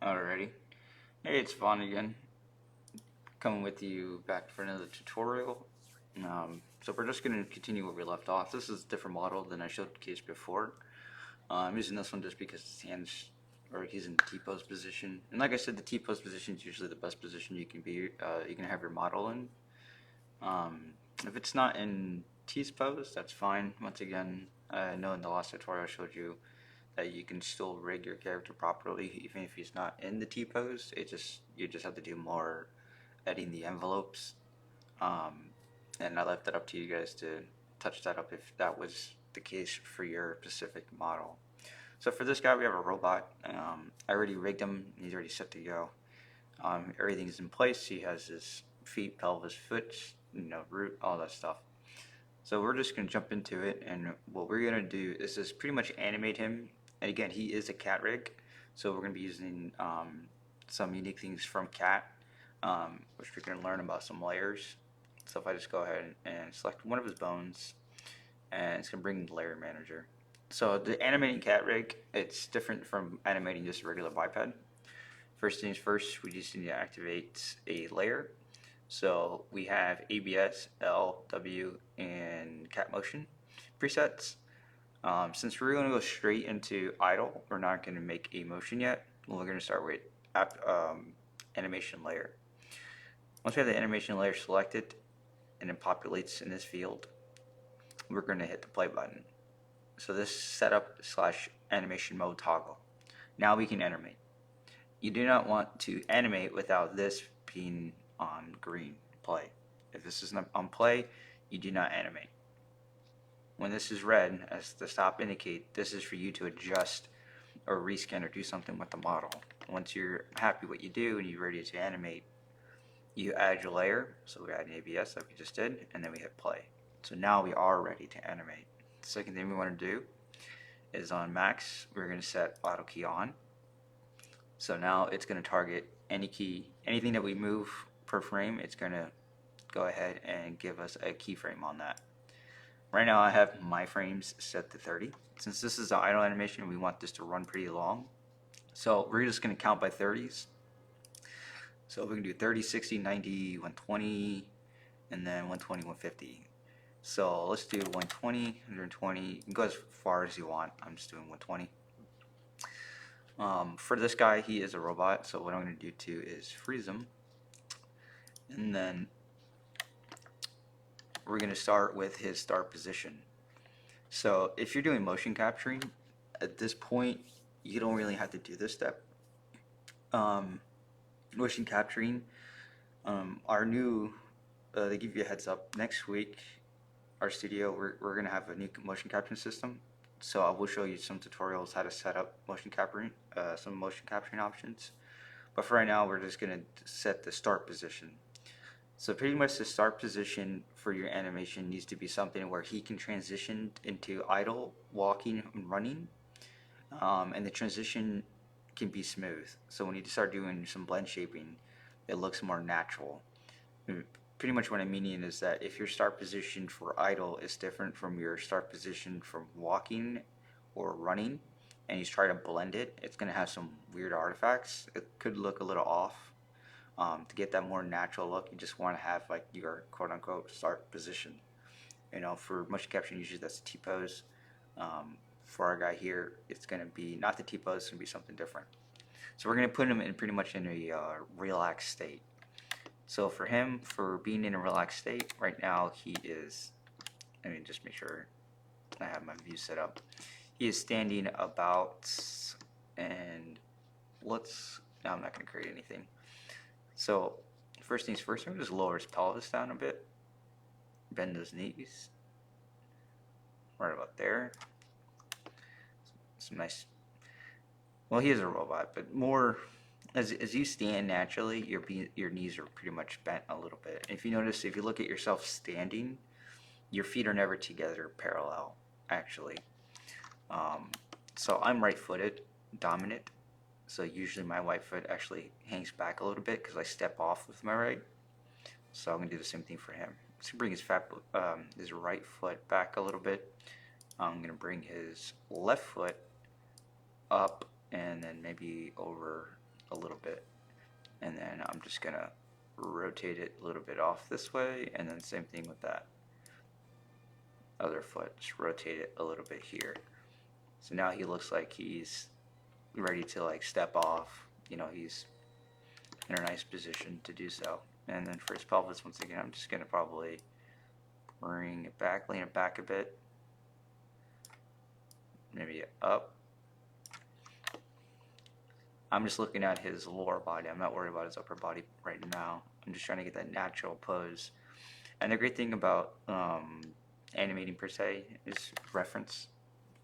Alrighty. Hey, it's Vaughn again, coming with you back for another tutorial. So we're just going to continue where we left off. This is a different model than I showed the case before. I'm using this one just because his hands, or he's in the T-pose position. And like I said, the T-pose position is usually the best position you can be. You can have your model in. If it's not in T-pose, that's fine. Once again, I know in the last tutorial I showed you that you can still rig your character properly even if he's not in the T-pose. You just have to do more editing the envelopes. And I left it up to you guys to touch that up if that was the case for your specific model. So for this guy, we have a robot. I already rigged him. He's already set to go. Everything's in place. He has his feet, pelvis, foot, root, all that stuff. So we're just going to jump into it, and what we're going to do is just pretty much animate him. And again, he is a cat rig, so we're going to be using some unique things from cat, which we're going to learn about some layers. So if I just go ahead and select one of his bones, and it's going to bring the layer manager. So the animating cat rig, it's different from animating just a regular biped. First things first, we just need to activate a layer. So we have ABS, L, W, and cat motion presets. Since we're going to go straight into idle, we're not going to make a motion yet. We're going to start with animation layer. Once we have the animation layer selected and it populates in this field, we're going to hit the play button. So this setup / animation mode toggle. Now we can animate. You do not want to animate without this being on green, play. If this is on play, you do not animate. When this is red, as the stop indicate, this is for you to adjust or rescan or do something with the model. Once you're happy what you do and you're ready to animate, you add your layer. So we add an ABS like we just did, and then we hit play. So now we are ready to animate. The second thing we want to do is on max, we're going to set auto key on. So now it's going to target any key, anything that we move per frame, it's going to go ahead and give us a keyframe on that. Right now I have my frames set to 30. Since this is an idle animation, we want this to run pretty long. So we're just going to count by 30s. So we can do 30, 60, 90, 120, and then 120, 150. So let's do 120, 120. You can go as far as you want. I'm just doing 120. For this guy, he is a robot, so what I'm going to do too is freeze him. And then we're going to start with his start position. So if you're doing motion capturing, at this point, you don't really have to do this step. Motion capturing, our new, they give you a heads up, next week, our studio, we're going to have a new motion capturing system. So I will show you some tutorials how to set up motion capturing, some motion capturing options. But for right now, we're just going to set the start position. So pretty much the start position for your animation needs to be something where he can transition into idle, walking, and running. And the transition can be smooth. So when you start doing some blend shaping, it looks more natural. Pretty much what I'm meaning is that if your start position for idle is different from your start position from walking or running, and you try to blend it, it's going to have some weird artifacts. It could look a little off. To get that more natural look, you just want to have like your quote-unquote start position. For motion capture, usually that's the T-pose. For our guy here, it's going to be not the T-pose, it's going to be something different. So we're going to put him in pretty much in a relaxed state. So for him, for being in a relaxed state, right now he is, let me just make sure I have my view set up. He is standing about, and no, I'm not going to create anything. So first things first, I'm going to just lower his pelvis down a bit, bend those knees, right about there. Some nice, well, he is a robot, but more, as you stand naturally, your knees are pretty much bent a little bit. And if you notice, if you look at yourself standing, your feet are never together parallel, actually. So I'm right-footed, dominant. So usually my right foot actually hangs back a little bit because I step off with my right. So I'm going to do the same thing for him. Let's bring his right foot back a little bit. I'm going to bring his left foot up and then maybe over a little bit, and then I'm just gonna rotate it a little bit off this way, and then same thing with that other foot, just rotate it a little bit here. So now he looks like he's ready to like step off, you know, he's in a nice position to do so. And then for his pelvis, once again, I'm just gonna probably bring it back, lean it back a bit, maybe up. I'm just looking at his lower body. I'm not worried about his upper body right now. I'm just trying to get that natural pose. And the great thing about animating per se is reference.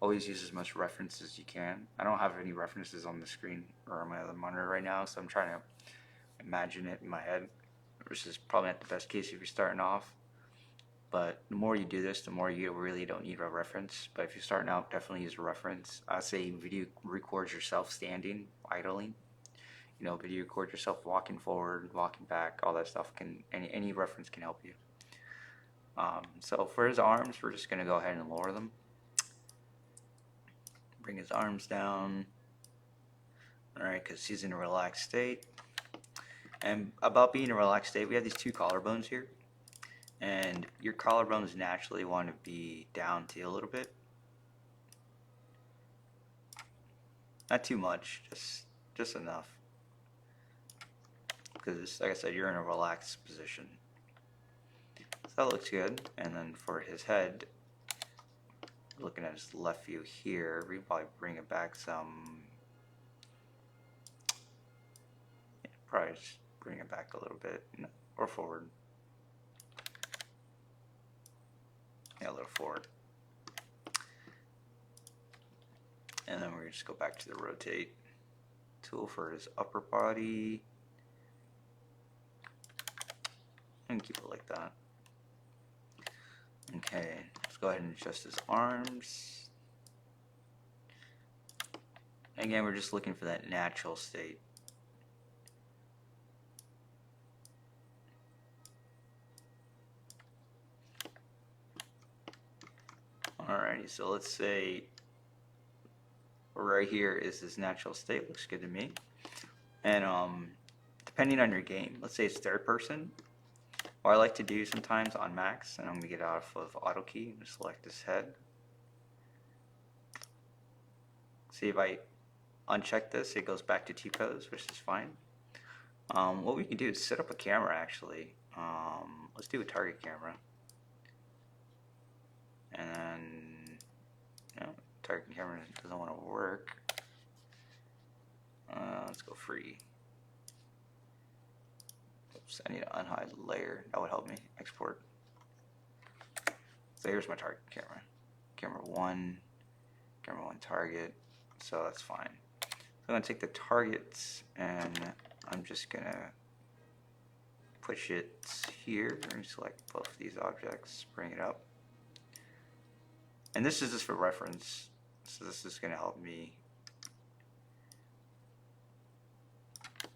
Always use as much reference as you can. I don't have any references on the screen or on my other monitor right now, so I'm trying to imagine it in my head, which is probably not the best case if you're starting off. But the more you do this, the more you really don't need a reference. But if you're starting out, definitely use a reference. I say video record yourself standing, idling. You know, video record yourself walking forward, walking back, all that stuff. Any reference can help you. So for his arms, we're just gonna go ahead and lower them. Bring his arms down. All right, because he's in a relaxed state. And about being in a relaxed state, we have these two collarbones here. And your collarbones naturally want to be down to a little bit. Not too much, just enough. Because, like I said, you're in a relaxed position. So that looks good. And then for his head, looking at his left view here, we probably bring it back some. Yeah, probably just bring it back a little bit, or forward. Yeah, a little forward. And then we're going to just go back to the rotate tool for his upper body. And keep it like that. Okay, let's go ahead and adjust his arms. Again, we're just looking for that natural state. Alrighty, so let's say right here is his natural state. Looks good to me. And depending on your game, let's say it's third person. What I like to do sometimes on max, and I'm gonna get out of auto key and select this head. See, if I uncheck this, it goes back to T-pose, which is fine. What we can do is set up a camera actually. Let's do a target camera. And then, no, target camera doesn't want to work. Let's go free. Oops, I need to unhide the layer. That would help me export. So here's my target camera. Camera one target. So that's fine. So I'm going to take the targets and I'm just going to push it here and select both of these objects, bring it up. And this is just for reference. So this is going to help me.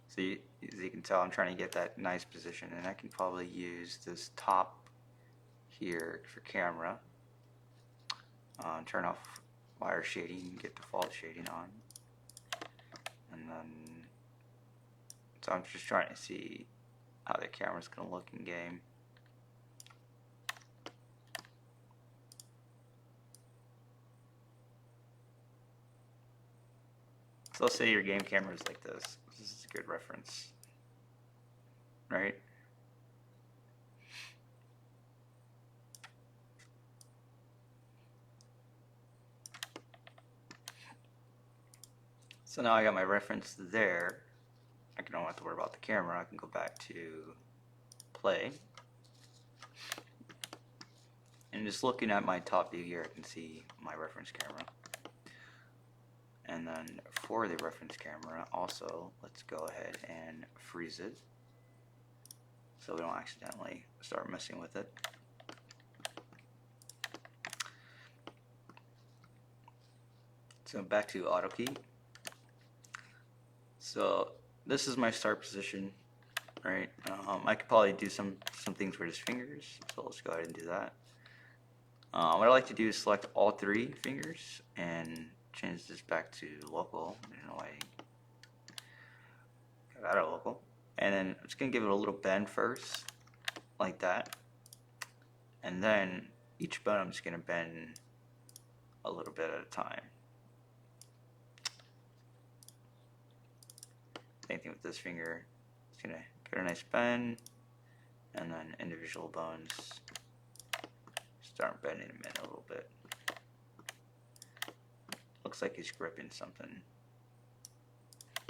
So as you can tell, I'm trying to get that nice position, and I can probably use this top here for camera. Turn off wire shading, get default shading on. And then, so I'm just trying to see how the camera's going to look in game. So let's say your game camera is like this. This is a good reference, right? So now I got my reference there. I don't have to worry about the camera. I can go back to play. And just looking at my top view here, I can see my reference camera. And then for the reference camera, also, let's go ahead and freeze it so we don't accidentally start messing with it. So back to auto key. So this is my start position, right? I could probably do some things with his fingers, so let's go ahead and do that. What I like to do is select all three fingers and change this back to local. add a local. And then I'm just gonna give it a little bend first, like that. And then each bone I'm just gonna bend a little bit at a time. Same thing with this finger. It's gonna get a nice bend, and then individual bones start bending them in a little bit. Looks like he's gripping something,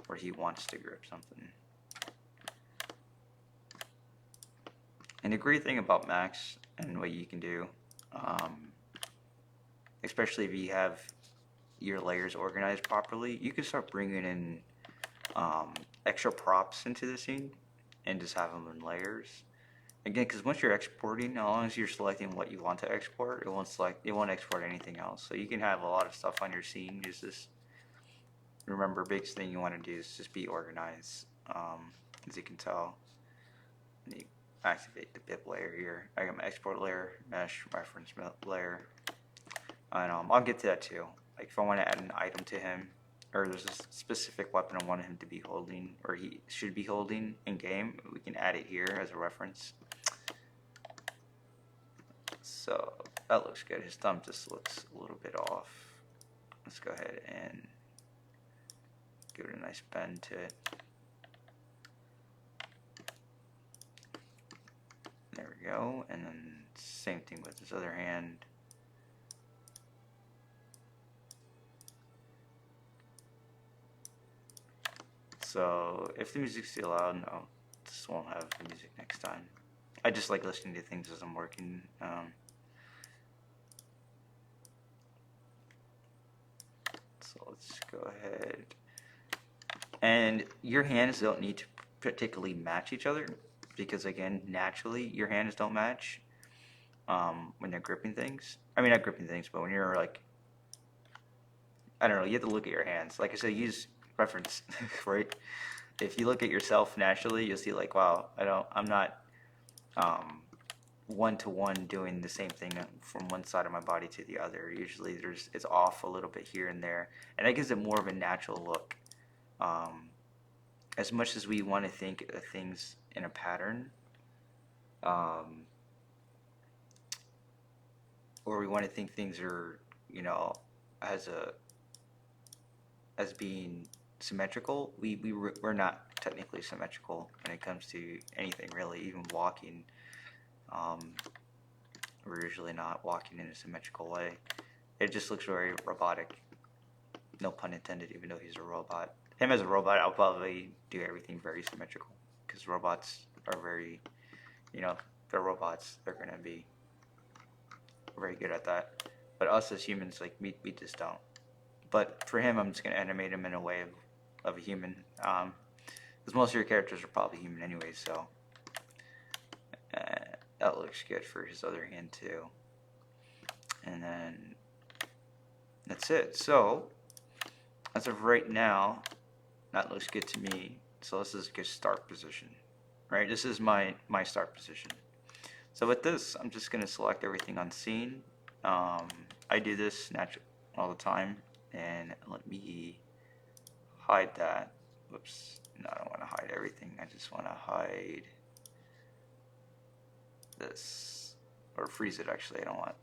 or he wants to grip something. And the great thing about Max and what you can do, especially if you have your layers organized properly, you can start bringing in extra props into the scene and just have them in layers. Again, because once you're exporting, as long as you're selecting what you want to export, it won't export anything else. So you can have a lot of stuff on your scene. Just remember, biggest thing you want to do is just be organized. As you can tell, you activate the BIP layer here. I got my export layer, mesh, reference layer, and I'll get to that too. Like if I want to add an item to him, or there's a specific weapon I want him to be holding, or he should be holding in game, we can add it here as a reference. So that looks good. His thumb just looks a little bit off. Let's go ahead and give it a nice bend to it. There we go. And then same thing with his other hand. So if the music's too loud, no, this won't have the music next time. I just like listening to things as I'm working. So let's go ahead. And your hands don't need to particularly match each other, because again, naturally your hands don't match when they're gripping things. I mean, not gripping things, but when you're like, I don't know, you have to look at your hands. Like I said, use reference, right? If you look at yourself naturally, you'll see like, wow, I'm not one-to-one doing the same thing from one side of my body to the other. Usually it's off a little bit here and there, and that gives it more of a natural look. As much as we want to think of things in a pattern, or we want to think things are, as being symmetrical, we're not technically symmetrical when it comes to anything really. Even walking, we're usually not walking in a symmetrical way. It just looks very robotic. No pun intended, even though he's a robot. Him as a robot, I'll probably do everything very symmetrical, because robots are very, they're robots. They're going to be very good at that. But us as humans, like, we just don't. But for him, I'm just going to animate him in a way of a human. Because most of your characters are probably human anyway, so that looks good for his other hand too. And then that's it. So as of right now, that looks good to me. So this is a good start position, right? This is my start position. So with this, I'm just going to select everything on scene. I do this all the time, and let me hide that. Whoops, no, I don't want to hide everything. I just want to hide this, or freeze it actually. I don't want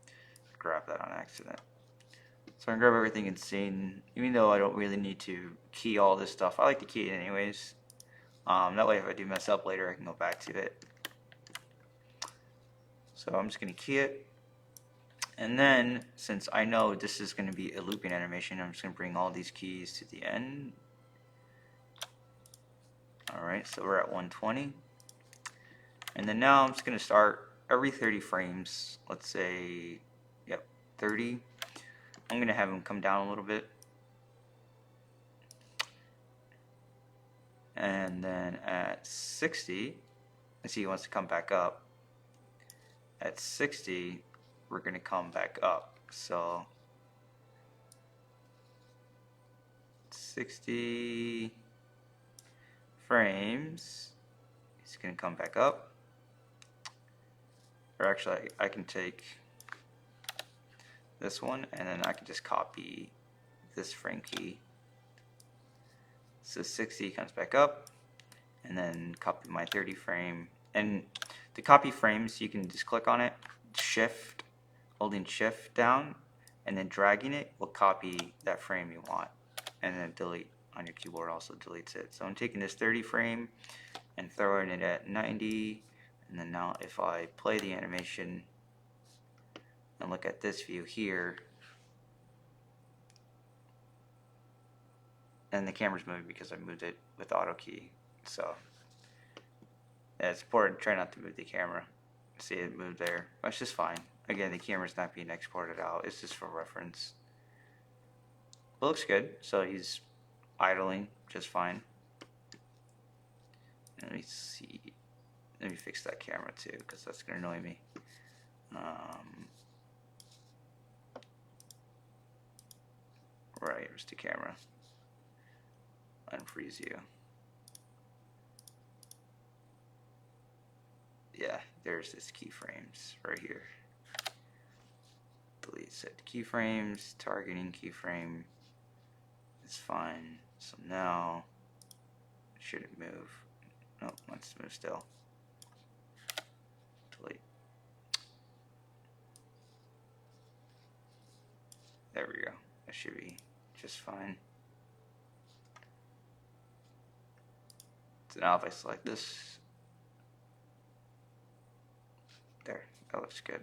to grab that on accident. So I'm going to grab everything in scene, even though I don't really need to key all this stuff. I like to key it anyways. That way if I do mess up later, I can go back to it. So I'm just going to key it. And then, since I know this is going to be a looping animation, I'm just going to bring all these keys to the end. Alright, so we're at 120. And then now I'm just going to start every 30 frames. Let's say, 30. I'm going to have him come down a little bit. And then at 60, I see he wants to come back up. At 60, we're going to come back up. So 60 frames, he's going to come back up. Or actually, I can take this one and then I can just copy this frame key. So 60 comes back up, and then copy my 30 frame. And to copy frames, you can just click on it, shift, holding shift down, and then dragging it will copy that frame you want, and then delete on your keyboard also deletes it. So I'm taking this 30 frame and throwing it at 90, and then now if I play the animation and look at this view here, and the camera's moving because I moved it with auto key. So yeah, it's important to try not to move the camera. See it move there. That's just fine. Again, the camera's not being exported out. It's just for reference. It looks good. So he's idling just fine. Let me see. Let me fix that camera too, because that's gonna annoy me. Right, here's the camera. Unfreeze you. Yeah, there's this keyframes right here. Delete set keyframes, targeting keyframe. It's fine. So now, should it move? No, let's move still. Delete. There we go. That should be just fine. So now if I select this, there, that looks good.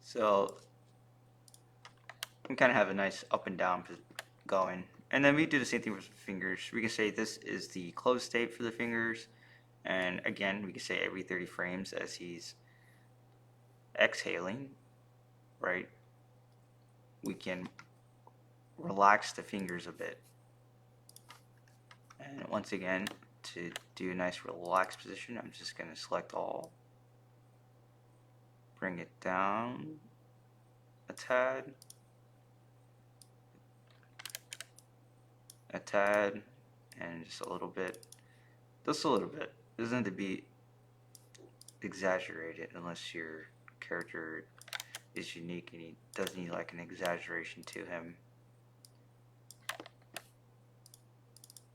So we kind of have a nice up and down going. And then we do the same thing with the fingers. We can say this is the close state for the fingers. And again, we can say every 30 frames as he's exhaling, right? We can relax the fingers a bit. And once again, to do a nice relaxed position, I'm just going to select all, bring it down a tad, and just a little bit. Just a little bit. It doesn't have to be exaggerated unless your character is unique and he does need like an exaggeration to him.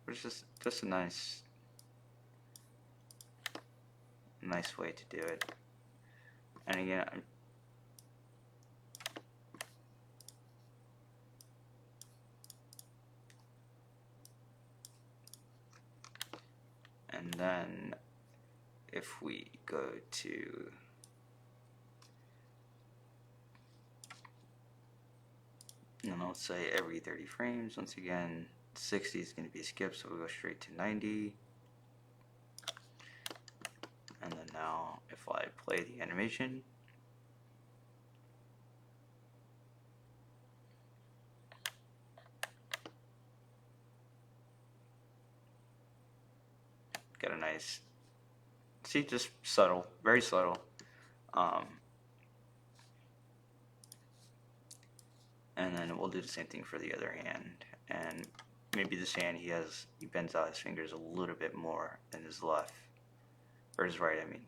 But it's just a nice way to do it. And again, and then if we go to let's say every 30 frames, once again 60 is going to be a skip, so we'll go straight to 90. And then now if I play the animation, get a nice, see, just subtle, very subtle. And then we'll do the same thing for the other hand. And maybe this hand he bends out his fingers a little bit more than his left, or his right, I mean.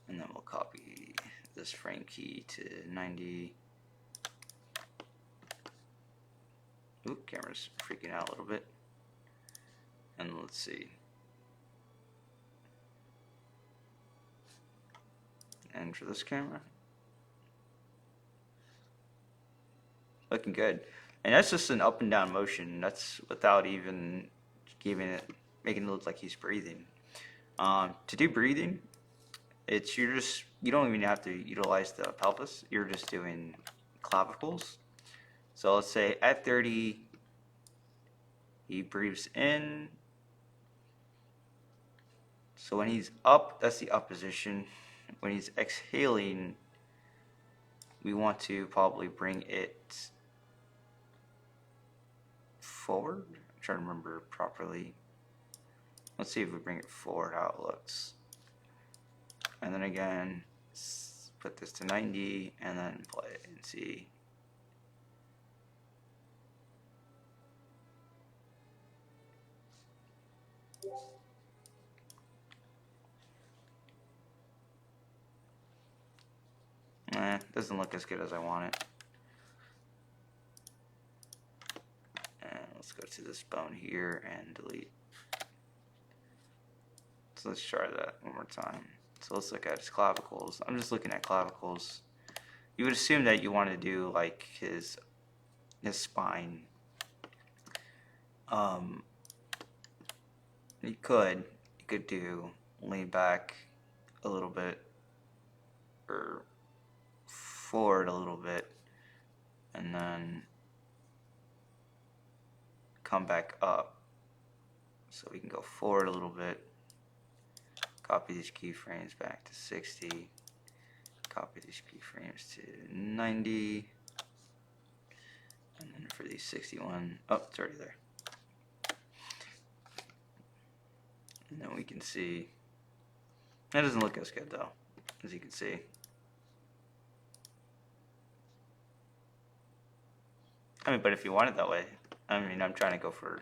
And then we'll copy this frame key to 90. Oop, camera's freaking out a little bit. And let's see. And for this camera, looking good. And that's just an up and down motion. That's without even making it look like he's breathing. To do breathing, you don't even have to utilize the pelvis. You're just doing clavicles. So let's say at 30, he breathes in. So when he's up, that's the up position. When he's exhaling, we want to probably bring it forward. I'm trying to remember properly. Let's see if we bring it forward, how it looks. And then again, put this to 90 and then play it and see. Doesn't look as good as I want it. And let's go to this bone here and delete. So let's try that one more time. So let's look at his clavicles. I'm just looking at clavicles. You would assume that you want to do like his spine. You could do lean back a little bit or forward a little bit and then come back up. So we can go forward a little bit, copy these keyframes back to 60, copy these keyframes to 90, and then for these 61, oh, it's already there. And then we can see, that doesn't look as good though, as you can see. I mean, but if you want it that way, I mean, I'm trying to go for,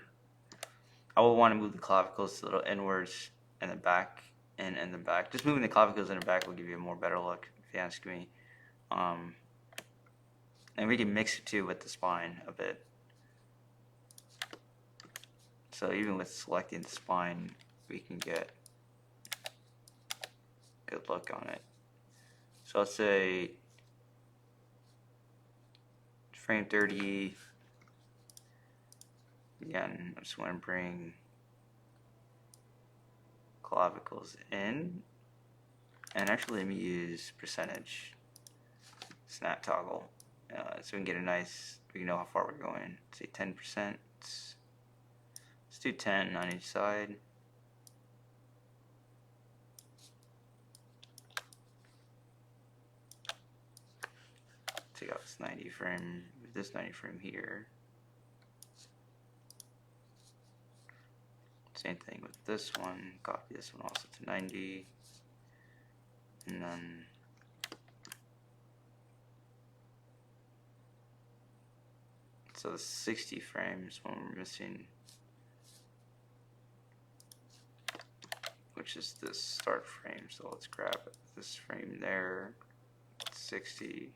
I will want to move the clavicles a little inwards and then back and then back. Just moving the clavicles in the back will give you a more better look, if you ask me. And we can mix it too with the spine a bit. So even with selecting the spine, we can get a good look on it. So let's say frame 30. Again, I just want to bring clavicles in, and actually let me use percentage snap toggle, so we can get a nice, we can know how far we're going. Say 10%. Let's do 10 on each side. Take out this 90 frame, this 90 frame here. Same thing with this one, copy this one also to 90, and then so the 60 frames when we're missing, which is this start frame. So let's grab this frame there, 60.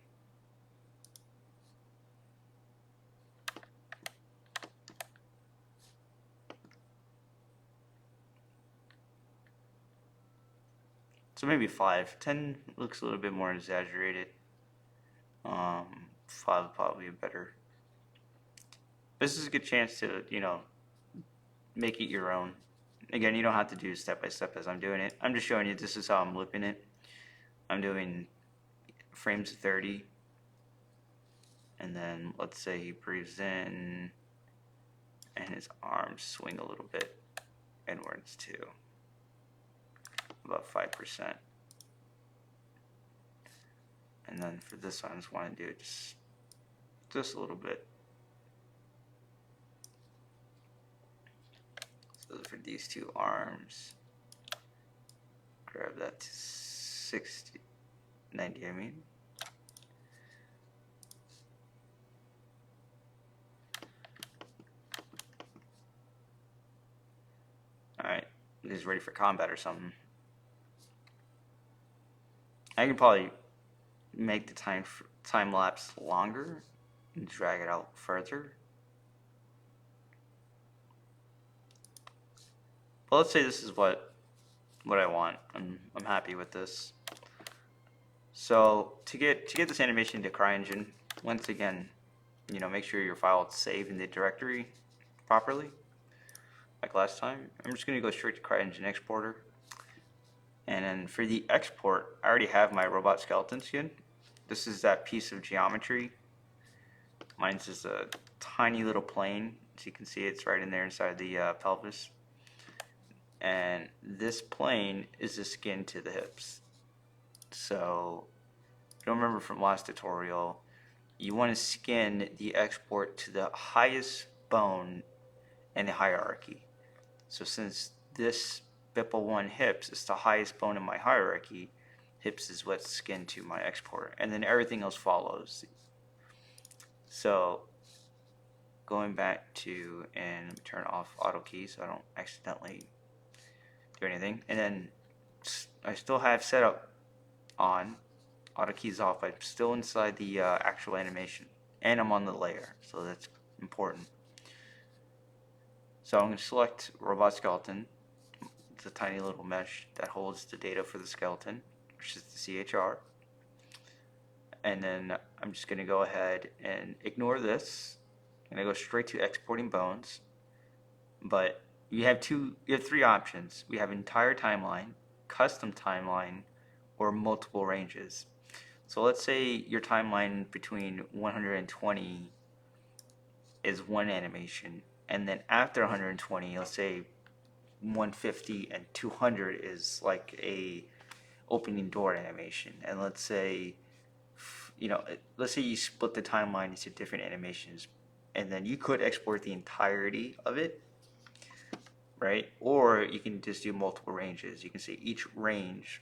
So maybe 5. 10 looks a little bit more exaggerated. 5 would probably be better. This is a good chance to, you know, make it your own. Again, you don't have to do step by step as I'm doing it. I'm just showing you this is how I'm looping it. I'm doing frames of 30. And then let's say he breathes in and his arms swing a little bit inwards too. About 5%. And then for this one, I just want to do it just a little bit. So for these two arms, grab that to 60, 90, I mean. Alright, he's ready for combat or something. I can probably make the time lapse longer and drag it out further. But let's say this is what I want. I'm happy with this. So to get this animation to Cryengine, once again, you know, make sure your file is saved in the directory properly, like last time. I'm just going to go straight to Cryengine exporter. And then for the export, I already have my robot skeleton skin. This is that piece of geometry. Mine's just a tiny little plane. As you can see, it's right in there inside the pelvis. And this plane is the skin to the hips. So, if you don't remember from last tutorial, you want to skin the export to the highest bone in the hierarchy. So since this Bipple 1 hips is the highest bone in my hierarchy, hips is what's skinned to my export, and then everything else follows. So going back to and turn off auto key so I don't accidentally do anything, and then I still have setup on, auto keys off, but I'm still inside the actual animation, and I'm on the layer, so that's important. So I'm going to select robot skeleton. It's a tiny little mesh that holds the data for the skeleton, which is the CHR. And then I'm just going to go ahead and ignore this, and I go straight to exporting bones. But you have three options. We have entire timeline, custom timeline, or multiple ranges. So let's say your timeline between 120 is one animation, and then after 120, let's say 150 and 200 is like a opening door animation. And let's say, let's say you split the timeline into different animations, and then you could export the entirety of it, right? Or you can just do multiple ranges. You can say each range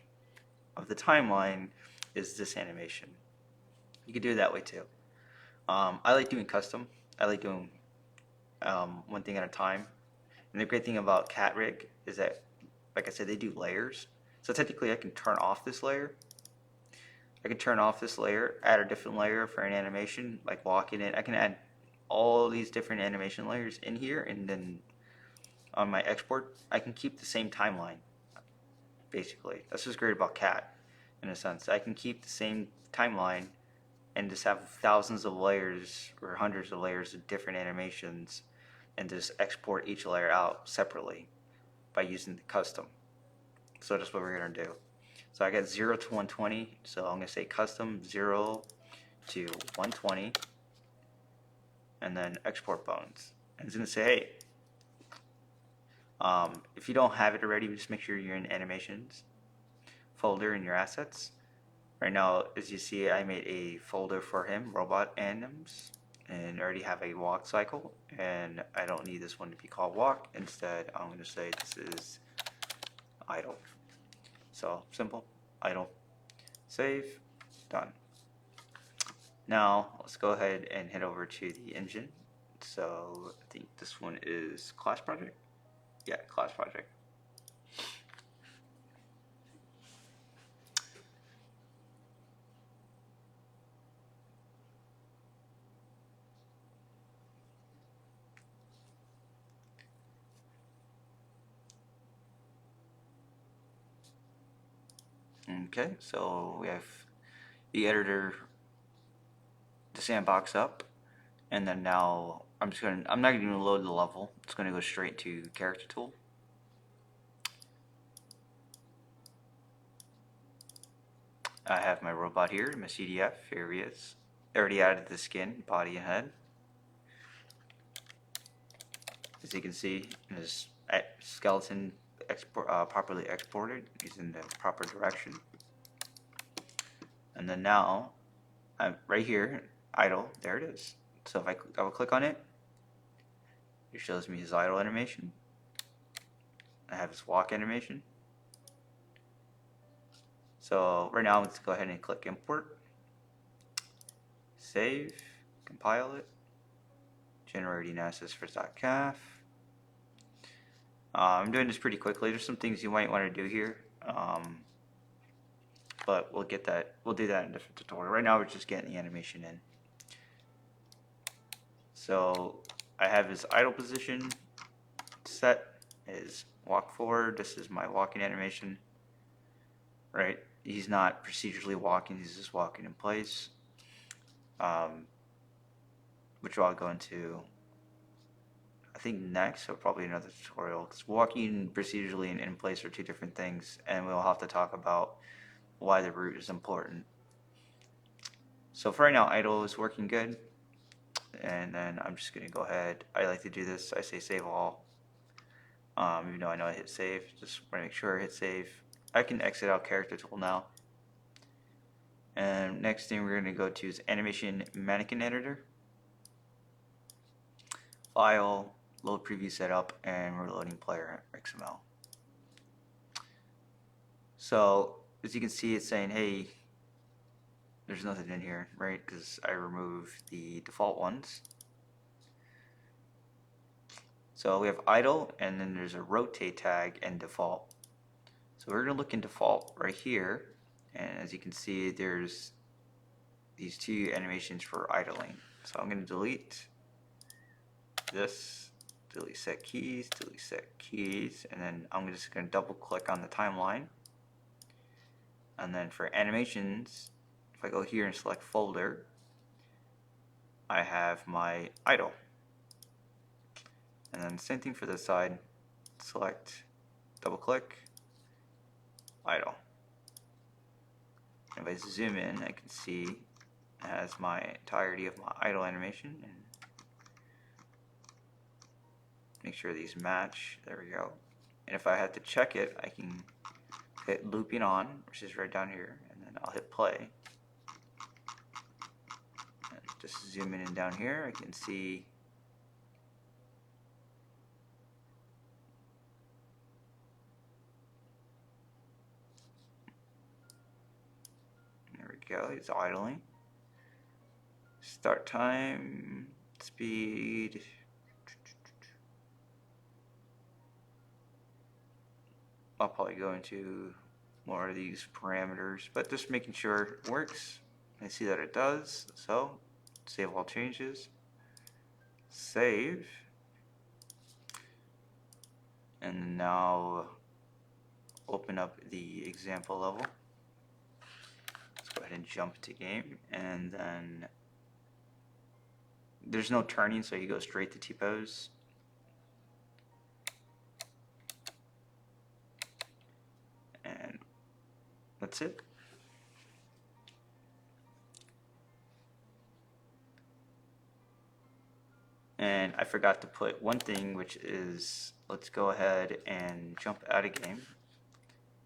of the timeline is this animation. You can do it that way too. I like doing custom. I like doing one thing at a time. And the great thing about CAT RIG is that, like I said, they do layers. So technically I can turn off this layer. I can turn off this layer, add a different layer for an animation, like walking it. I can add all these different animation layers in here, and then on my export, I can keep the same timeline, basically. That's what's great about CAT, in a sense. I can keep the same timeline and just have thousands of layers or hundreds of layers of different animations, and just export each layer out separately by using the custom. So that's what we're going to do. So I got 0 to 120, so I'm going to say custom 0 to 120, and then export bones. And it's going to say, hey, if you don't have it already, just make sure you're in animations folder in your assets. Right now, as you see, I made a folder for him, robot anims, and already have a walk cycle, and I don't need this one to be called walk. Instead, I'm going to say this is idle. So simple, idle, save, done. Now let's go ahead and head over to the engine. So I think this one is class project. Yeah, class project. Okay, so we have the editor, the sandbox up, and then now I'm not gonna load the level. It's gonna go straight to character tool. I have my robot here, my CDF. Here he is. I already added the skin, body, and head. As you can see, his skeleton properly exported using the proper direction. And then now, I'm right here, idle. There it is. So if I double click on it, it shows me his idle animation. I have his walk animation. So right now, let's go ahead and click import, save, compile it, generating assets for .caf. I'm doing this pretty quickly. There's some things you might want to do here, but we'll do that in a different tutorial. Right now, we're just getting the animation in. So I have his idle position set, his walk forward. This is my walking animation. Right, he's not procedurally walking, he's just walking in place, which I'll go into, I think, next, or probably another tutorial, because walking procedurally and in place are two different things, and we'll have to talk about why the root is important. So for right now, idle is working good, and then I'm just going to go ahead. I like to do this, I say save all, even though I know I hit save. Just want to make sure I hit save. I can exit out character tool now. And next thing we're going to go to is animation mannequin editor, file, load preview setup, and we're loading player XML. So as you can see, it's saying, hey, there's nothing in here, right? Because I removed the default ones. So we have idle, and then there's a rotate tag and default. So we're going to look in default right here, and as you can see, there's these two animations for idling. So I'm going to delete this, delete set keys, and then I'm just going to double click on the timeline. And then for animations, if I go here and select folder, I have my idle. And then same thing for this side, select, double click, idle. If I zoom in, I can see it has my entirety of my idle animation, and make sure these match. There we go. And if I had to check it, I can hit looping on, which is right down here, and then I'll hit play. And just zooming in down here, I can see there we go, it's idling. Start time, speed. I'll probably go into more of these parameters, but just making sure it works. I see that it does, so save all changes, save, and now open up the example level. Let's go ahead and jump to game, and then there's no turning, so you go straight to T-pose. And that's it. And I forgot to put one thing, which is, let's go ahead and jump out of game.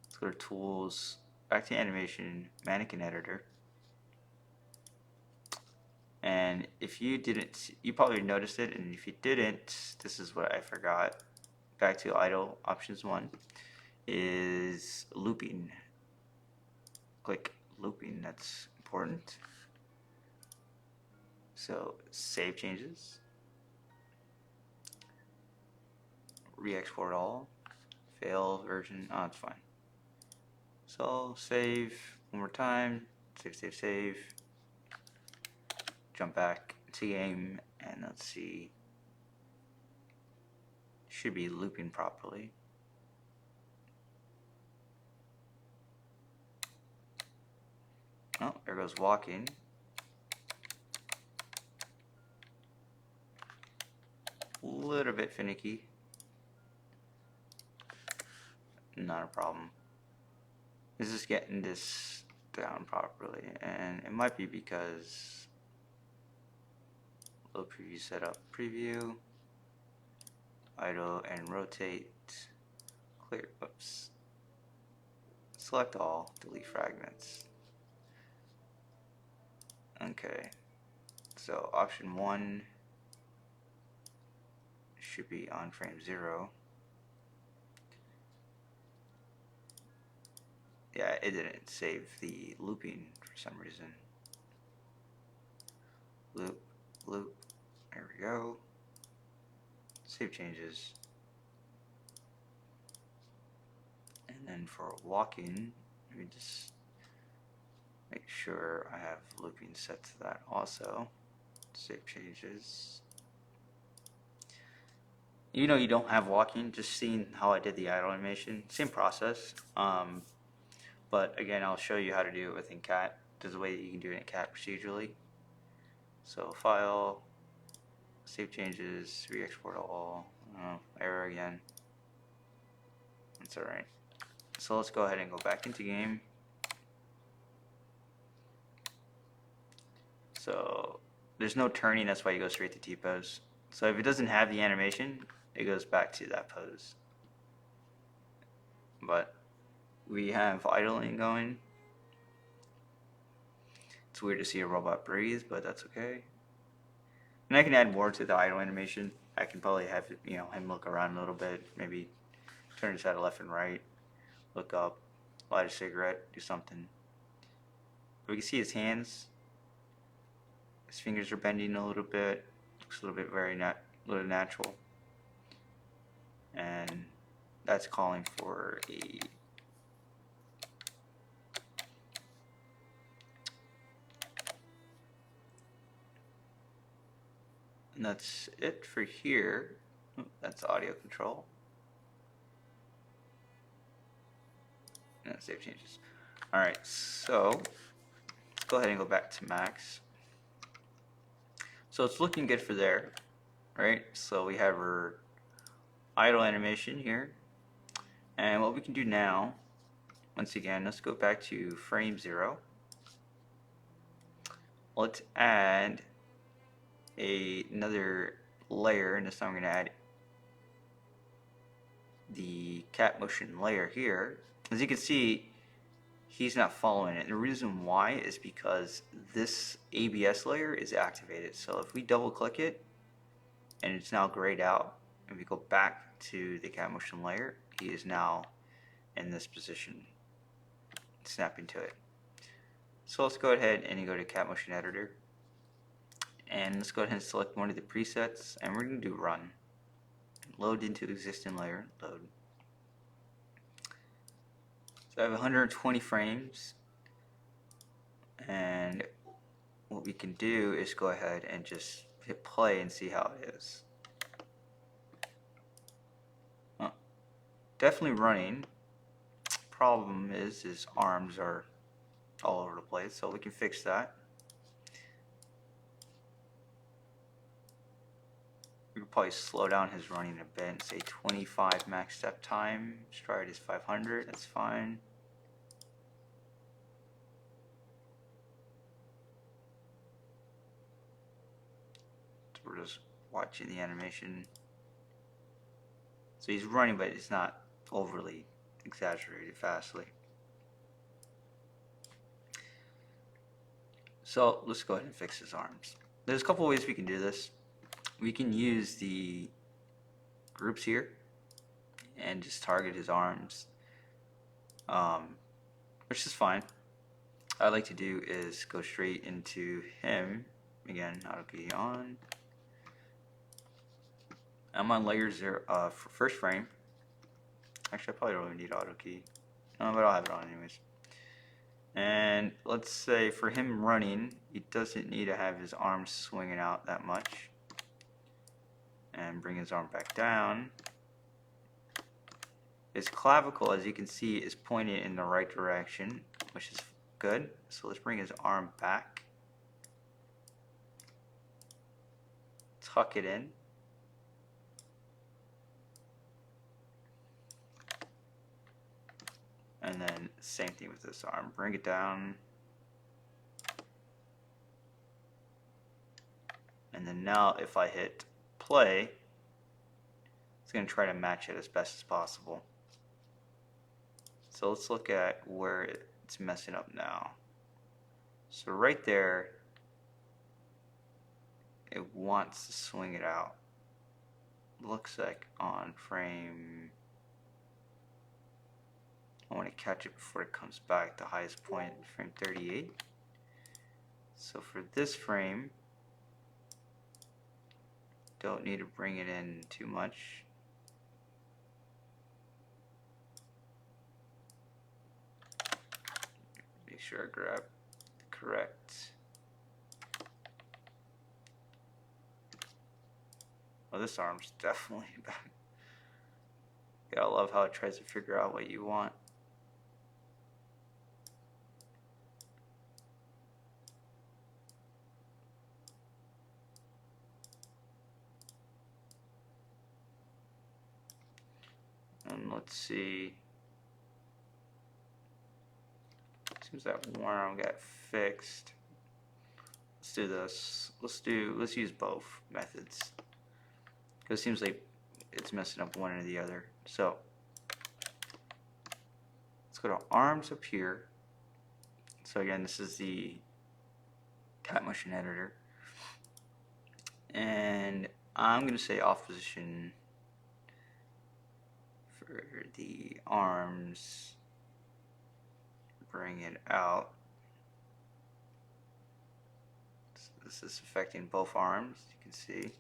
Let's go to tools, back to animation, mannequin editor. And if you didn't, you probably noticed it, and if you didn't, this is what I forgot. Back to idle, options 1 is looping. Click looping, that's important. So save changes, re-export all, fail version, oh, it's fine. So save one more time, save, jump back to game, and let's see, should be looping properly. Oh, there goes walking. A little bit finicky. Not a problem. This is getting this down properly, and it might be because low preview setup, preview, idle and rotate, clear, oops, select all, delete fragments. Okay, so option 1 should be on frame 0. Yeah, it didn't save the looping for some reason. Loop, loop, there we go. Save changes. And then for walking, let me just make sure I have looping set to that also. Save changes. You know you don't have walking, just seeing how I did the idle animation, same process. But again, I'll show you how to do it within CAT. There's a way that you can do it in CAT procedurally. So file, save changes, re-export all. Error again. That's alright. So let's go ahead and go back into game. So there's no turning, that's why you go straight to T-pose. So if it doesn't have the animation, it goes back to that pose. But we have idling going. It's weird to see a robot breathe, but that's okay. And I can add more to the idle animation. I can probably have him look around a little bit, maybe turn his head left and right, look up. light a cigarette, do something. We can see his hands. His fingers are bending a little bit. Looks a little bit little natural. And that's calling for a and that's it for here. That's audio control. And save changes. Alright, so let's go ahead and go back to max. So it's looking good for there, right? So we have our idle animation here. And what we can do now, once again, let's go back to frame 0. Let's add another layer, and this time we're going to add the cat motion layer here. As you can see, he's not following it. And the reason why is because this ABS layer is activated. So if we double click it and it's now grayed out, and we go back to the cat motion layer, he is now in this position, snapping to it. So let's go ahead and go to cat motion editor, and let's go ahead and select one of the presets, and we're going to do run. Load into existing layer, load. So I have 120 frames, and what we can do is go ahead and just hit play and see how it is. Definitely running. Problem is his arms are all over the place, so we can fix that. We could probably slow down his running a bit and say 25 max step time. Stride is 500, that's fine. So we're just watching the animation. So he's running, but it's not overly exaggerated fastly. So let's go ahead and fix his arms. There's a couple ways we can do this. We can use the groups here and just target his arms, which is fine. What I like to do is go straight into him. Again, auto key on. I'm on layer 0 for first frame. Actually, I probably don't even need auto key. No, but I'll have it on anyways. And let's say for him running, he doesn't need to have his arms swinging out that much. And bring his arm back down. His clavicle, as you can see, is pointing in the right direction, which is good. So let's bring his arm back. Tuck it in. And then same thing with this arm. Bring it down. And then now if I hit play, it's going to try to match it as best as possible. So let's look at where it's messing up now. So right there, it wants to swing it out. Looks like on frame, I want to catch it before it comes back, the highest point, frame 38. So for this frame, don't need to bring it in too much. Make sure I grab the correct. Well, this arm's definitely back. Yeah, I love how it tries to figure out what you want. And let's see. Seems that one arm got fixed. Let's do this. Let's use both methods. Because it seems like it's messing up one or the other. So let's go to arms up here. So again, this is the cat motion editor. And I'm going to say off position for the arms. bring it out. So this is affecting both arms, you can see.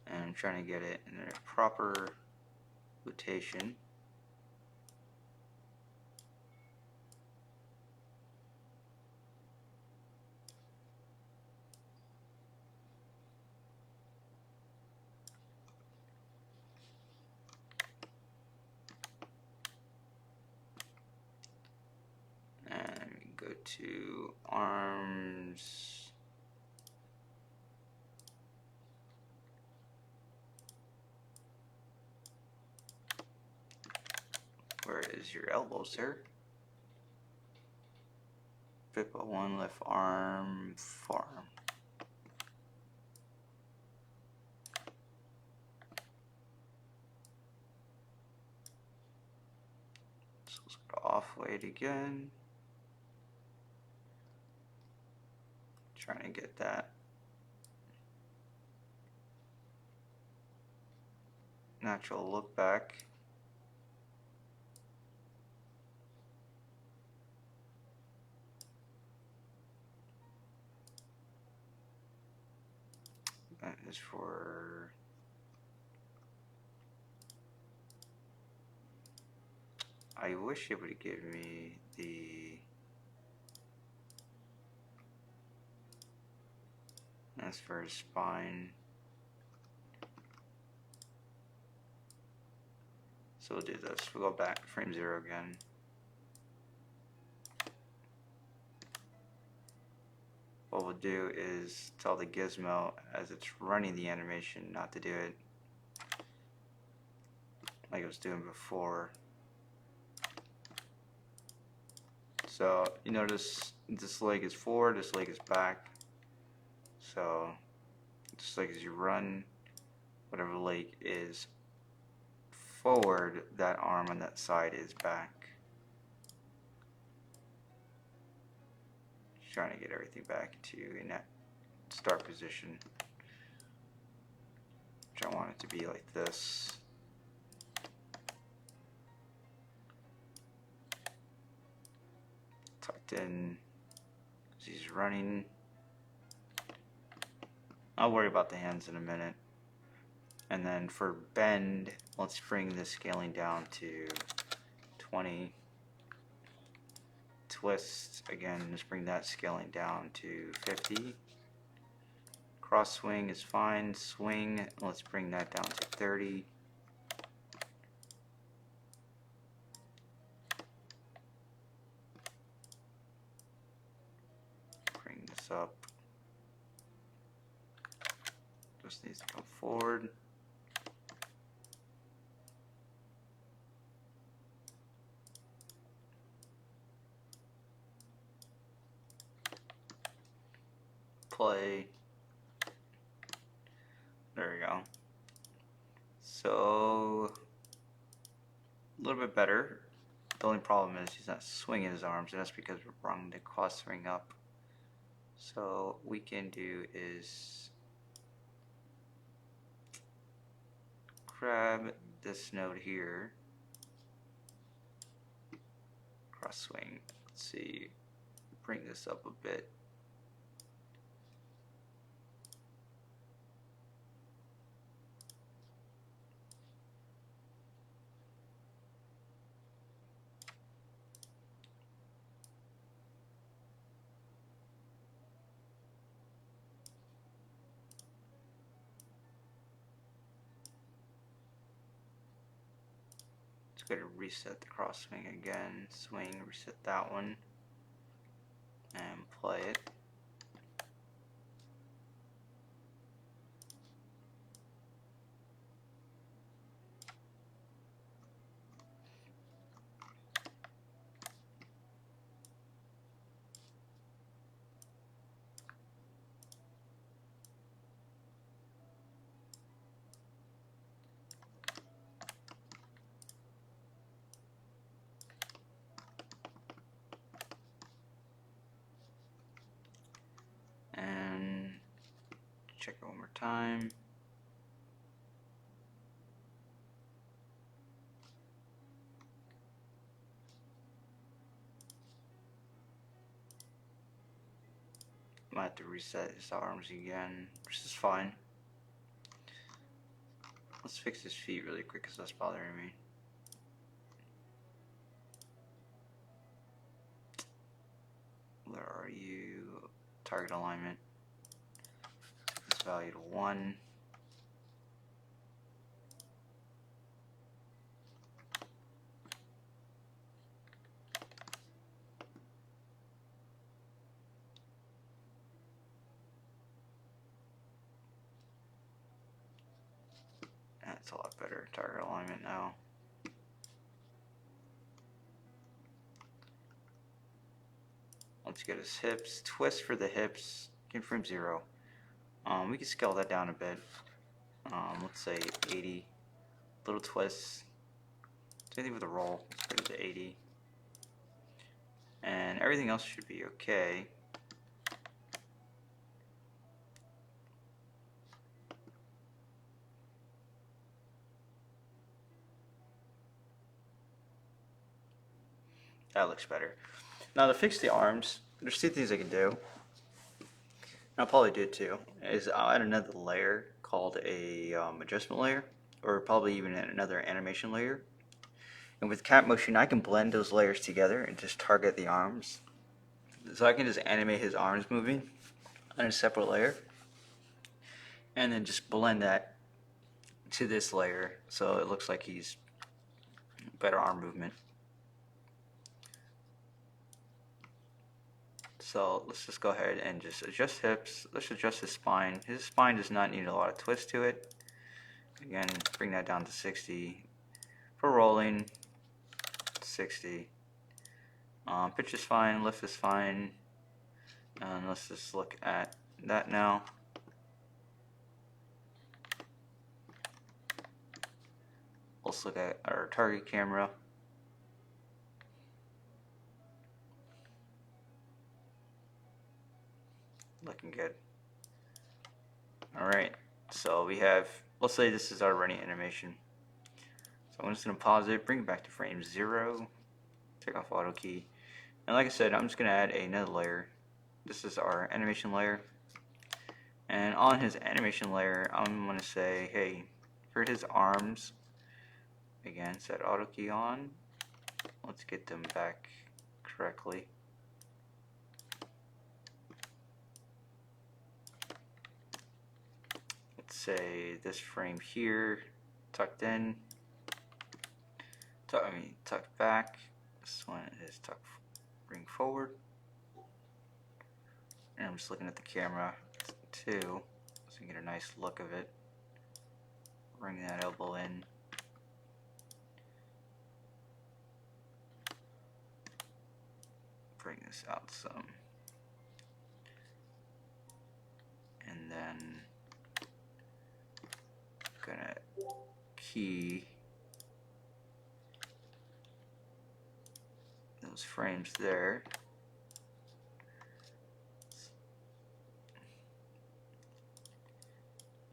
And I'm trying to get it in a proper rotation. And we go to arms. Where is your elbow, sir? Flip one left arm, forearm. So let's go off weight again. Trying to get that natural look back. That is for I wish it would give me the that's for his spine. So we'll do this. We'll go back to frame 0 again. What we'll do is tell the gizmo as it's running the animation not to do it like it was doing before. So you notice this leg is forward, this leg is back. So just like as you run, whatever leg is forward, that arm on that side is back. Just trying to get everything back to in that start position. Which I want it to be like this. Tucked in as he's running. I'll worry about the hands in a minute. And then for bend, let's bring the scaling down to 20. Twist, again, let's bring that scaling down to 50. Cross swing is fine. Swing, let's bring that down to 30. Bring this up. Just needs to come forward. Play. There we go. So a little bit better. The only problem is he's not swinging his arms, and that's because we're bringing the cross swing up. So what we can do is grab this node here, cross swing. Let's see, bring this up a bit. Go to reset the cross swing again, swing, reset that one, and play it. check it one more time. Might have to reset his arms again, which is fine. Let's fix his feet really quick because that's bothering me. Where are you? Target alignment. This value to 1. That's a lot better target alignment now. Let's get his hips. Twist for the hips. Confirm 0. We can scale that down a bit. Let's say 80. Little twist. Same thing with the roll. Let's put it to 80. And everything else should be okay. That looks better. Now to fix the arms, there's 2 things I can do. I'll probably do it too. Is I'll add another layer called a adjustment layer, or probably even another animation layer. And with cat motion, I can blend those layers together and just target the arms. So I can just animate his arms moving on a separate layer, and then just blend that to this layer so it looks like he's better arm movement. So let's just go ahead and just adjust hips. Let's adjust his spine. His spine does not need a lot of twist to it. Again, bring that down to 60. For rolling, 60. Pitch is fine, lift is fine. And let's just look at that now. Let's look at our target camera. Looking good. Alright, so we have, let's say this is our running animation. So I'm just going to pause it, bring it back to frame 0, take off auto key. And like I said, I'm just going to add another layer. This is our animation layer. And on his animation layer, I'm going to say, hey, for his arms, again, set auto key on. Let's get them back correctly. Let's say this frame here, tucked in, tucked back. This one is tucked, bring forward. And I'm just looking at the camera too, so you get a nice look of it. Bring that elbow in. Bring this out some. And then gonna key those frames there.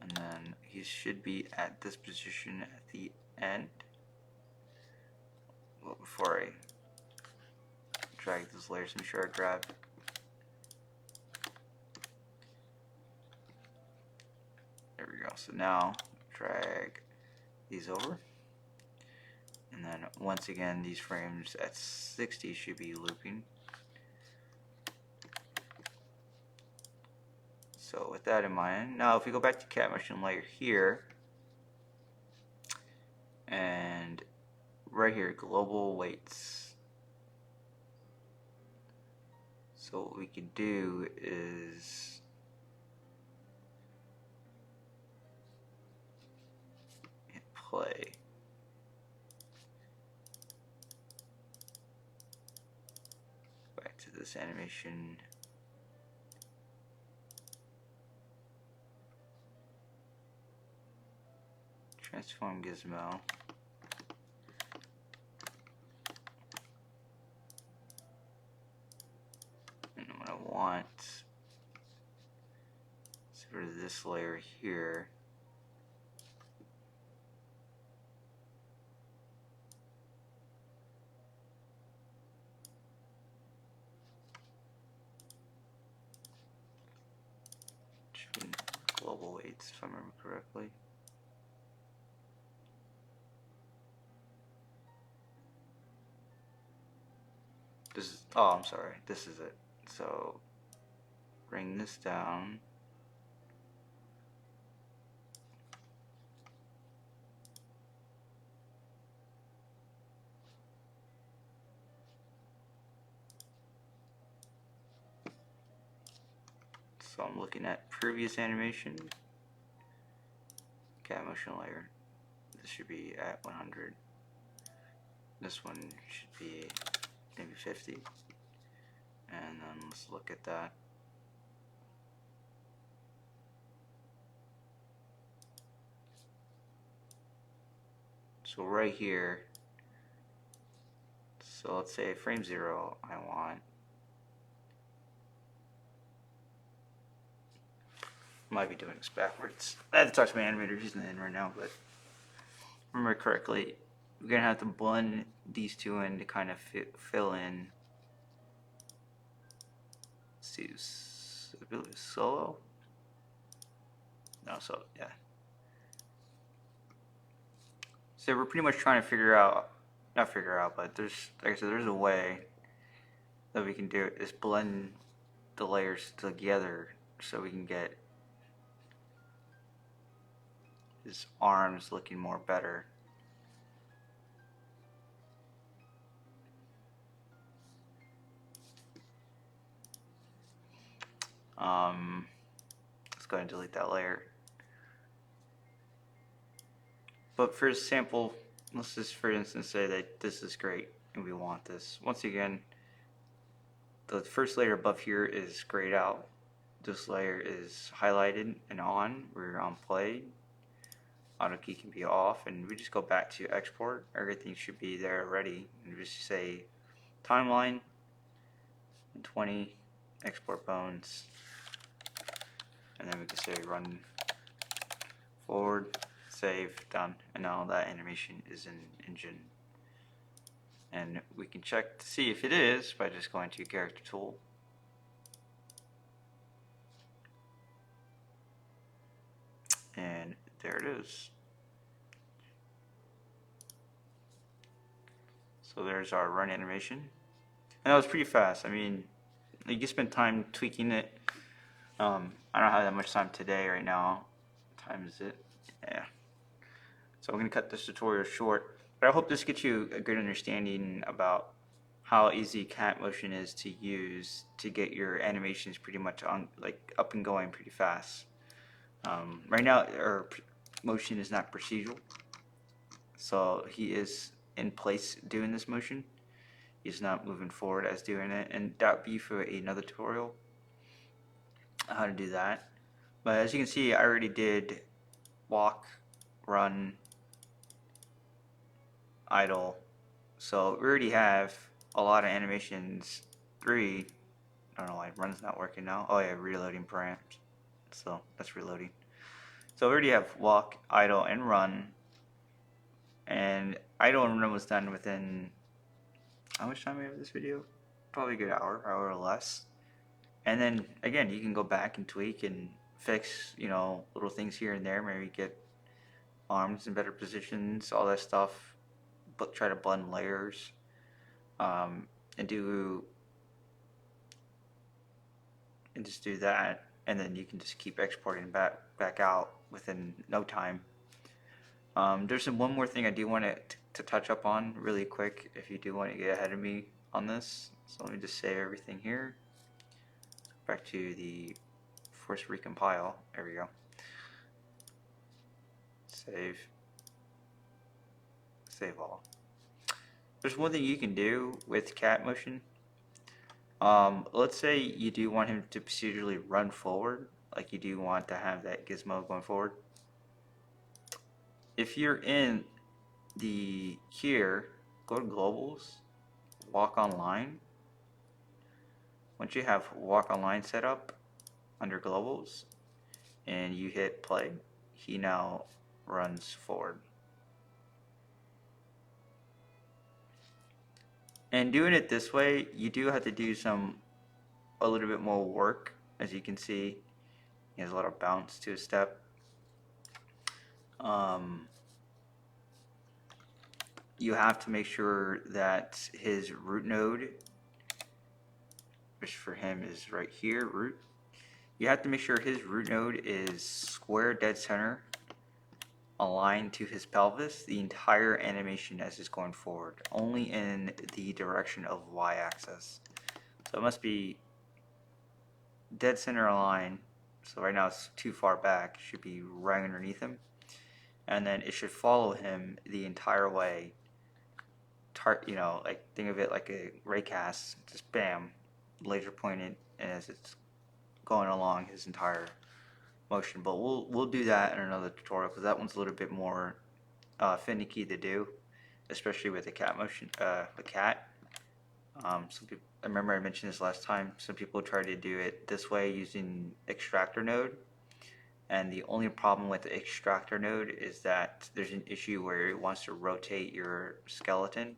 And then he should be at this position at the end. Well, before I drag those layers, make sure I grab there we go. So now drag these over, and then once again these frames at 60 should be looping. So with that in mind, now if we go back to cat motion layer here, and right here, global weights. So what we can do is hit play. Back to this animation. Transform gizmo. And what I want is for this this layer here. Should be global weights if I remember correctly. This is, oh, I'm sorry, this is it. So bring this down. So I'm looking at previous animation, cat motion layer. This should be at 100. This one should be maybe 50. And then let's look at that. So right here, so let's say frame 0, I want, might be doing this backwards. I had to talk to my animator, he's not in right now, but if I remember correctly, we're gonna have to blend these two in to kind of fill in. Let's see, solo? No, so yeah. So we're pretty much trying to figure out, not figure out, but there's, like I said, there's a way that we can do it, is blend the layers together so we can get his arms looking more better. Let's go ahead and delete that layer. But for a sample, let's just for instance say that this is great and we want this. Once again, the first layer above here is grayed out. This layer is highlighted and on. We're on play. Auto key can be off, and we just go back to export. Everything should be there already. And we just say timeline 20 export bones, and then we can say run forward, save, done, and now that animation is in engine. And we can check to see if it is by just going to character tool. And there it is. So there's our run animation. And that was pretty fast. I mean, you can spend time tweaking it. I don't have that much time today right now. What time is it? Yeah. So I'm going to cut this tutorial short. But I hope this gets you a good understanding about how easy cat motion is to use to get your animations pretty much on, like, up and going pretty fast. Right now, our motion is not procedural, so he is in place doing this motion. He's not moving forward as doing it, and that would be for another tutorial how to do that. But as you can see, I already did walk, run, idle, so we already have a lot of animations. 3, I don't know why run's not working now. Oh yeah, reloading params, so that's reloading. So we already have walk, idle, and run. And idle and run was done within, how much time we have this video? Probably a good hour or less. And then again, you can go back and tweak and fix, you know, little things here and there. Maybe get arms in better positions, all that stuff. But try to blend layers, and just do that. And then you can just keep exporting back out within no time. There's one more thing I do want to touch up on really quick if you do want to get ahead of me on this. So let me just save everything here. Back to the force recompile. There we go. Save. Save all. There's one thing you can do with cat motion. Let's say you do want him to procedurally run forward, like you do want to have that gizmo going forward. If you're in the here, go to globals, walk online. Once you have walk online set up under globals, and you hit play, he now runs forward. And doing it this way, you do have to do a little bit more work. As you can see, he has a lot of bounce to his step. You have to make sure that his root node, which for him is right here, root. You have to make sure his root node is square dead center, aligned to his pelvis the entire animation as it's going forward, only in the direction of y-axis. So it must be dead center aligned. So right now it's too far back, it should be right underneath him. And then it should follow him the entire way. You know, like think of it like a raycast, just bam, laser pointed as it's going along his entire motion. But we'll do that in another tutorial because that one's a little bit more finicky to do, especially with the cat motion, the cat. Some people, I remember I mentioned this last time. Some people try to do it this way using extractor node, and the only problem with the extractor node is that there's an issue where it wants to rotate your skeleton,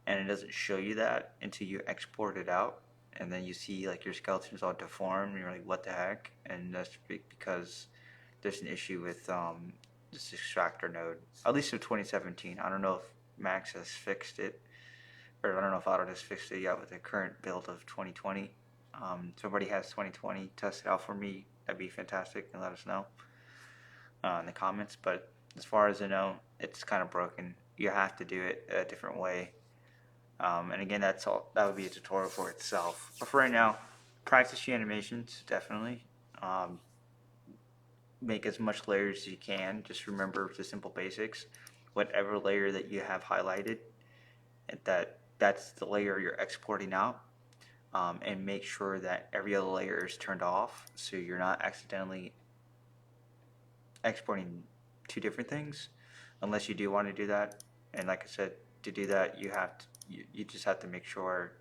and it doesn't show you that until you export it out, and then you see like your skeleton's all deformed, and you're like, what the heck? And that's because there's an issue with this extractor node, at least in 2017. I don't know if Max has fixed it, or I don't know if Autodesk fixed it yet with the current build of 2020. If somebody has 2020, test it out for me. That'd be fantastic, and let us know in the comments. But as far as I know, it's kind of broken. You have to do it a different way. And again, that's all. That would be a tutorial for itself. But for right now, practice your animations definitely. Make as much layers as you can. Just remember the simple basics. Whatever layer that you have highlighted, that's the layer you're exporting out. And make sure that every other layer is turned off so you're not accidentally exporting two different things, unless you do want to do that. And like I said, to do that, you just have to make sure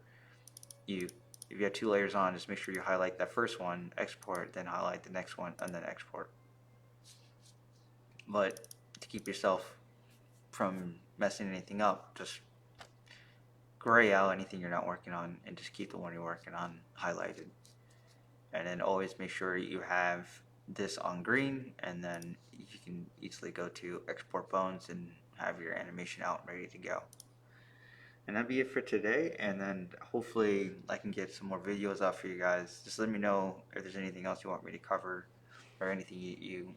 if you have two layers on, just make sure you highlight that first one, export, then highlight the next one, and then export. But to keep yourself from messing anything up, just gray out anything you're not working on and just keep the one you're working on highlighted. And then always make sure you have this on green, and then you can easily go to export bones and have your animation out and ready to go. And that'd be it for today, and then hopefully I can get some more videos out for you guys. Just let me know if there's anything else you want me to cover, or anything you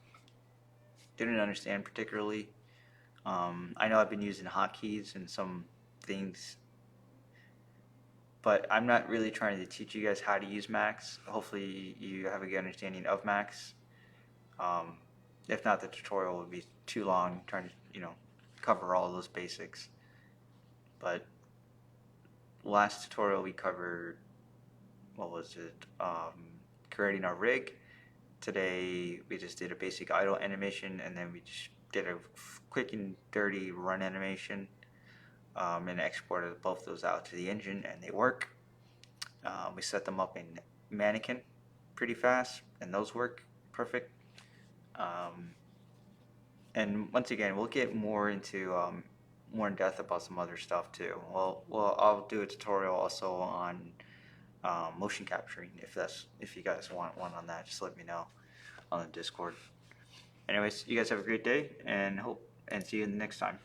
didn't understand particularly. I know I've been using hotkeys and some things, but I'm not really trying to teach you guys how to use Max. Hopefully you have a good understanding of Max. If not, the tutorial would be too long trying to, cover all those basics. But last tutorial we covered, what was it? Creating our rig. Today we just did a basic idle animation, and then we just did a quick and dirty run animation, and exported both those out to the engine, and they work. We set them up in Mannequin pretty fast, and those work perfect. And once again, we'll get more into more in depth about some other stuff too. Well, I'll do a tutorial also on motion capturing. If you guys want one on that, just let me know on the Discord. Anyways, you guys have a great day, and see you next time.